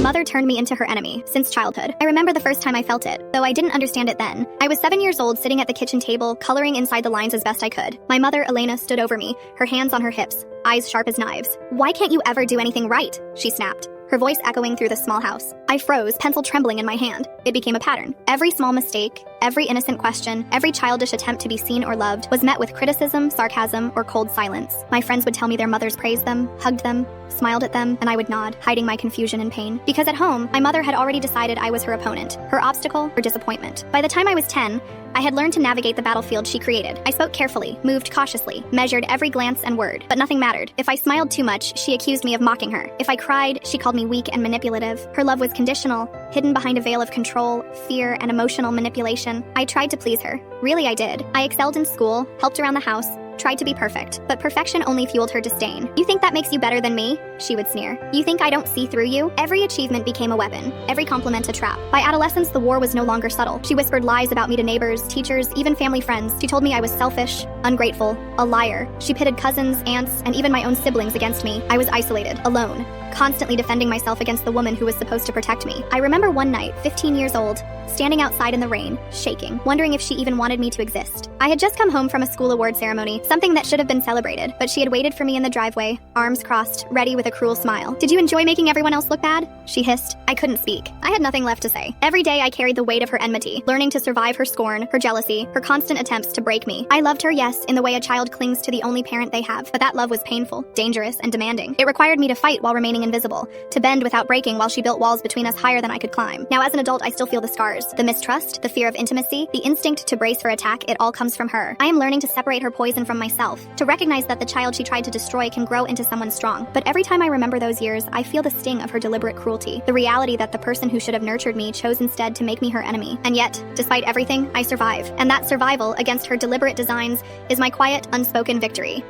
mother turned me into her enemy since childhood. I remember the first time I felt it, though I didn't understand it then. I was 7 years old, sitting at the kitchen table, coloring inside the lines as best I could. My mother, Elena, stood over me, her hands on her hips, eyes sharp as knives. "Why can't you ever do anything right?" she snapped, her voice echoing through the small house. I froze, pencil trembling in my hand. It became a pattern. Every small mistake, every innocent question, every childish attempt to be seen or loved was met with criticism, sarcasm, or cold silence. My friends would tell me their mothers praised them, hugged them, smiled at them, and I would nod, hiding my confusion and pain. Because at home, my mother had already decided I was her opponent, her obstacle, or disappointment. By the time I was 10, I had learned to navigate the battlefield she created. I spoke carefully, moved cautiously, measured every glance and word, but nothing mattered. If I smiled too much, she accused me of mocking her. If I cried, she called me weak and manipulative. Her love was conditional, hidden behind a veil of control, fear, and emotional manipulation. I tried to please her. Really, I did. I excelled in school, helped around the house, tried to be perfect, but perfection only fueled her disdain. "You think that makes you better than me?" she would sneer. "You think I don't see through you?" Every achievement became a weapon, every compliment a trap. By adolescence, the war was no longer subtle. She whispered lies about me to neighbors, teachers, even family friends. She told me I was selfish, ungrateful, a liar. She pitted cousins, aunts, and even my own siblings against me. I was isolated, alone, constantly defending myself against the woman who was supposed to protect me. I remember one night, 15 years old, standing outside in the rain, shaking, wondering if she even wanted me to exist. I had just come home from a school award ceremony, something that should have been celebrated, but she had waited for me in the driveway, arms crossed, ready with a cruel smile. "Did you enjoy making everyone else look bad?" she hissed. I couldn't speak. I had nothing left to say. Every day I carried the weight of her enmity, learning to survive her scorn, her jealousy, her constant attempts to break me. I loved her, yes, in the way a child clings to the only parent they have, but that love was painful, dangerous, and demanding. It required me to fight while remaining invisible, to bend without breaking while she built walls between us higher than I could climb. Now as an adult, I still feel the scars. The mistrust, the fear of intimacy, the instinct to brace for attack, it all comes from her. I am learning to separate her poison from myself, to recognize that the child she tried to destroy can grow into someone strong. But every time I remember those years, I feel the sting of her deliberate cruelty, the reality that the person who should have nurtured me chose instead to make me her enemy. And yet, despite everything, I survive. And that survival against her deliberate designs is my quiet, unspoken victory.